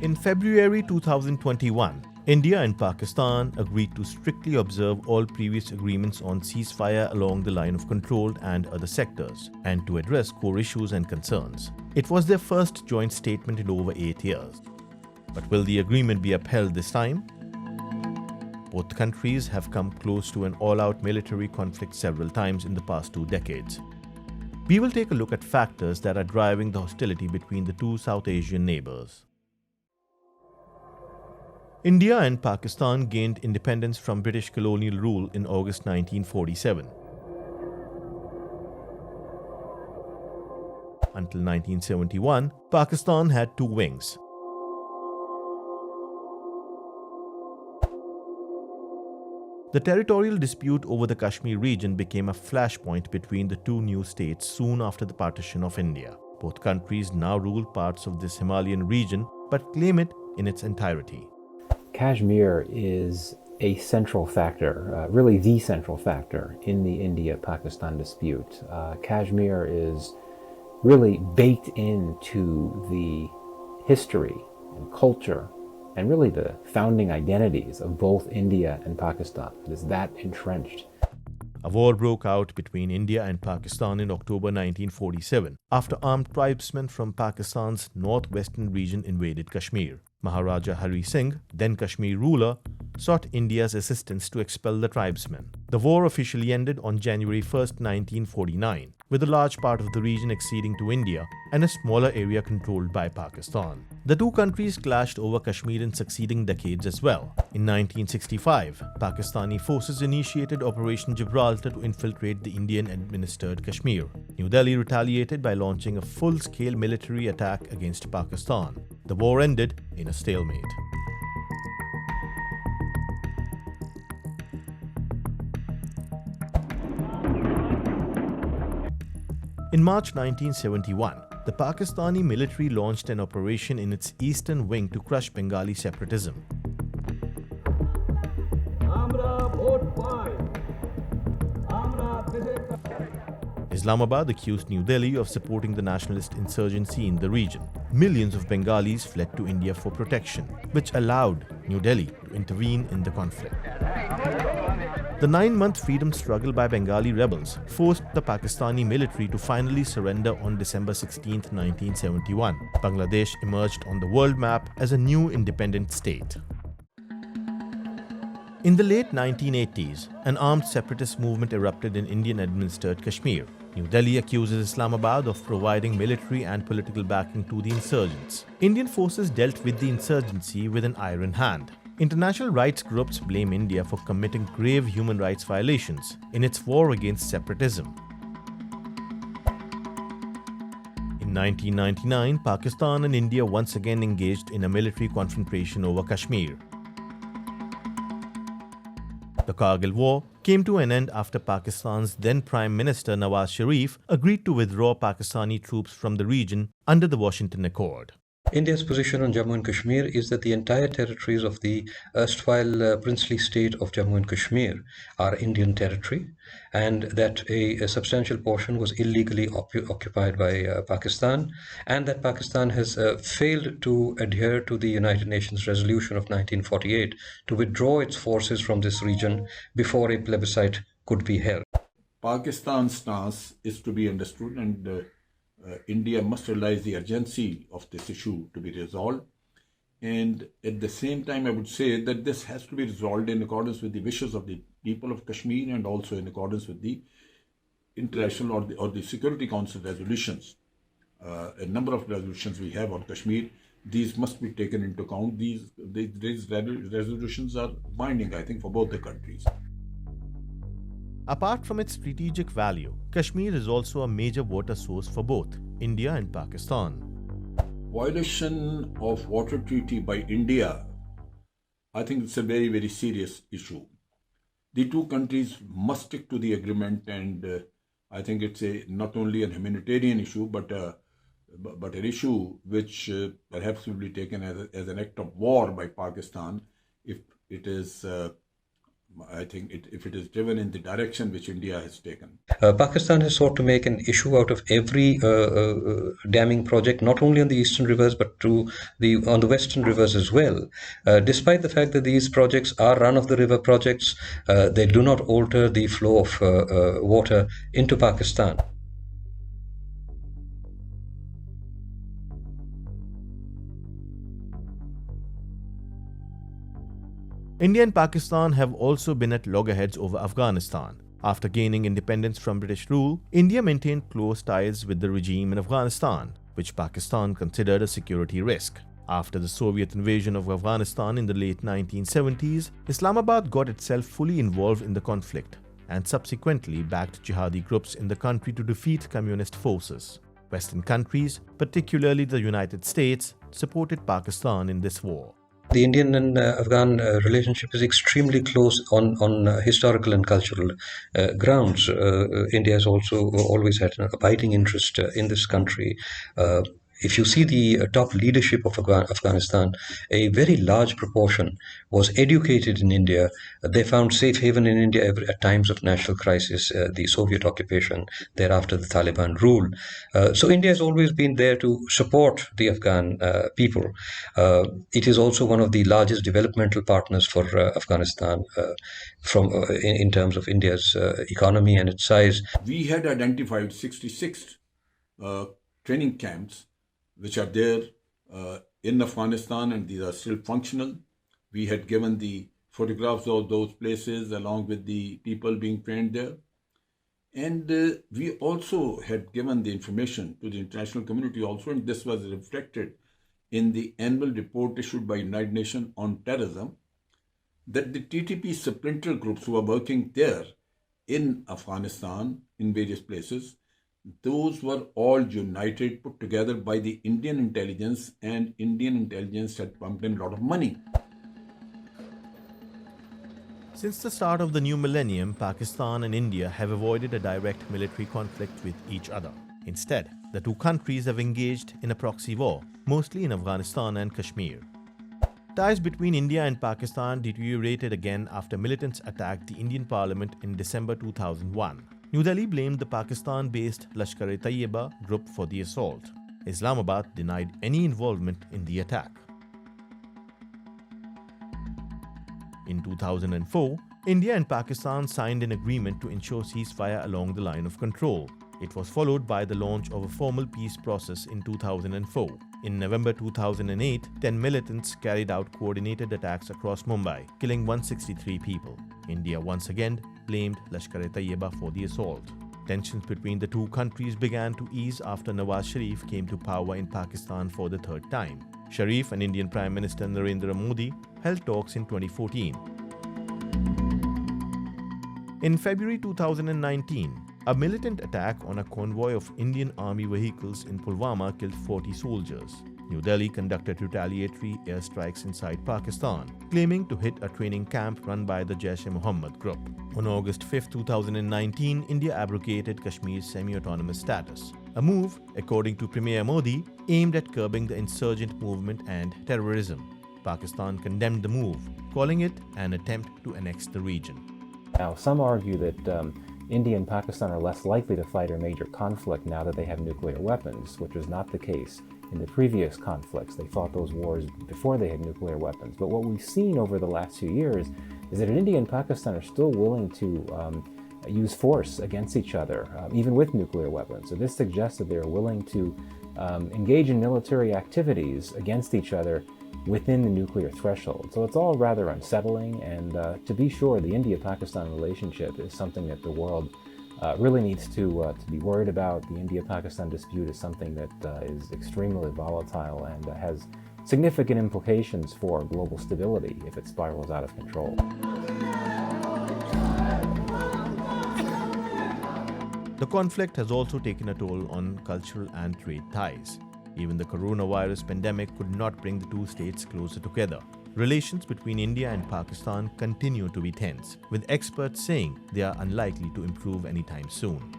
In February 2021, India and Pakistan agreed to strictly observe all previous agreements on ceasefire along the line of control and other sectors, and to address core issues and concerns. It was their first joint statement in over 8 years. But will the agreement be upheld this time? Both countries have come close to an all-out military conflict several times in the past 2 decades. We will take a look at factors that are driving the hostility between the two South Asian neighbors. India and Pakistan gained independence from British colonial rule in August 1947. Until 1971, Pakistan had two wings. The territorial dispute over the Kashmir region became a flashpoint between the two new states soon after the partition of India. Both countries now rule parts of this Himalayan region but claim it in its entirety. Kashmir is a central factor, really the central factor in the India-Pakistan dispute. Kashmir is really baked into the history and culture and really the founding identities of both India and Pakistan. It is that entrenched. A war broke out between India and Pakistan in October 1947 after armed tribesmen from Pakistan's northwestern region invaded Kashmir. Maharaja Hari Singh, then Kashmir ruler, sought India's assistance to expel the tribesmen. The war officially ended on January 1, 1949, with a large part of the region acceding to India and a smaller area controlled by Pakistan. The two countries clashed over Kashmir in succeeding decades as well. In 1965, Pakistani forces initiated Operation Gibraltar to infiltrate the Indian-administered Kashmir. New Delhi retaliated by launching a full-scale military attack against Pakistan. The war ended in a stalemate. In March 1971, the Pakistani military launched an operation in its eastern wing to crush Bengali separatism. Islamabad accused New Delhi of supporting the nationalist insurgency in the region. Millions of Bengalis fled to India for protection, which allowed New Delhi to intervene in the conflict. The 9-month freedom struggle by Bengali rebels forced the Pakistani military to finally surrender on December 16, 1971. Bangladesh emerged on the world map as a new independent state. In the late 1980s, an armed separatist movement erupted in Indian-administered Kashmir. New Delhi accuses Islamabad of providing military and political backing to the insurgents. Indian forces dealt with the insurgency with an iron hand. International rights groups blame India for committing grave human rights violations in its war against separatism. In 1999, Pakistan and India once again engaged in a military confrontation over Kashmir. The Kargil War came to an end after Pakistan's then Prime Minister Nawaz Sharif agreed to withdraw Pakistani troops from the region under the Washington Accord. India's position on Jammu and Kashmir is that the entire territories of the erstwhile princely state of Jammu and Kashmir are Indian territory, and that a substantial portion was illegally occupied by Pakistan, and that Pakistan has failed to adhere to the United Nations resolution of 1948 to withdraw its forces from this region before a plebiscite could be held. Pakistan's stance is to be understood, and India must realize the urgency of this issue to be resolved. And at the same time, I would say that this has to be resolved in accordance with the wishes of the people of Kashmir and also in accordance with the international or the Security Council resolutions. A number of resolutions we have on Kashmir, these must be taken into account. These resolutions are binding, I think, for both the countries. Apart from its strategic value, Kashmir is also a major water source for both India and Pakistan. Violation of water treaty by India, I think it's a very, very serious issue. The two countries must stick to the agreement, and I think it's not only a humanitarian issue, but an issue which perhaps will be taken as an act of war by Pakistan if it is I think if it is driven in the direction which India has taken. Pakistan has sought to make an issue out of every damming project, not only on the eastern rivers but on the western rivers as well. Despite the fact that these projects are run-of-the-river projects, they do not alter the flow of water into Pakistan. India and Pakistan have also been at loggerheads over Afghanistan. After gaining independence from British rule, India maintained close ties with the regime in Afghanistan, which Pakistan considered a security risk. After the Soviet invasion of Afghanistan in the late 1970s, Islamabad got itself fully involved in the conflict and subsequently backed jihadi groups in the country to defeat communist forces. Western countries, particularly the United States, supported Pakistan in this war. The Indian and Afghan relationship is extremely close on historical and cultural grounds. India has also always had an abiding interest in this country. If you see the top leadership of Afghanistan, a very large proportion was educated in India. They found safe haven in India at times of national crisis, the Soviet occupation, thereafter the Taliban rule. So India has always been there to support the Afghan people. It is also one of the largest developmental partners for Afghanistan in terms of India's economy and its size. We had identified 66 training camps which are there in Afghanistan, and these are still functional. We had given the photographs of those places along with the people being trained there. And we also had given the information to the international community also, and this was reflected in the annual report issued by United Nations on terrorism, that the TTP splinter groups who are working there in Afghanistan, in various places, those were all united, put together by the Indian intelligence, and Indian intelligence had pumped in a lot of money. Since the start of the new millennium, Pakistan and India have avoided a direct military conflict with each other. Instead, the two countries have engaged in a proxy war, mostly in Afghanistan and Kashmir. Ties between India and Pakistan deteriorated again after militants attacked the Indian Parliament in December 2001. New Delhi blamed the Pakistan-based Lashkar-e-Taiba group for the assault. Islamabad denied any involvement in the attack. In 2004, India and Pakistan signed an agreement to ensure ceasefire along the line of control. It was followed by the launch of a formal peace process in 2004. In November 2008, 10 militants carried out coordinated attacks across Mumbai, killing 163 people. India once again blamed Lashkar-e-Taiba for the assault. Tensions between the two countries began to ease after Nawaz Sharif came to power in Pakistan for the third time. Sharif and Indian Prime Minister Narendra Modi held talks in 2014. In February 2019, a militant attack on a convoy of Indian Army vehicles in Pulwama killed 40 soldiers. New Delhi conducted retaliatory airstrikes inside Pakistan, claiming to hit a training camp run by the Jaish-e-Mohammed group. On August 5, 2019, India abrogated Kashmir's semi-autonomous status, a move, according to Premier Modi, aimed at curbing the insurgent movement and terrorism. Pakistan condemned the move, calling it an attempt to annex the region. Now, some argue that India and Pakistan are less likely to fight a major conflict now that they have nuclear weapons, which was not the case in the previous conflicts. They fought those wars before they had nuclear weapons. But what we've seen over the last few years is that India and Pakistan are still willing to use force against each other, even with nuclear weapons. So this suggests that they're willing to engage in military activities against each other within the nuclear threshold. So it's all rather unsettling, and to be sure, the India-Pakistan relationship is something that the world really needs to be worried about. The India-Pakistan dispute is something that is extremely volatile and has significant implications for global stability if it spirals out of control. The conflict has also taken a toll on cultural and trade ties. Even the coronavirus pandemic could not bring the two states closer together. Relations between India and Pakistan continue to be tense, with experts saying they are unlikely to improve anytime soon.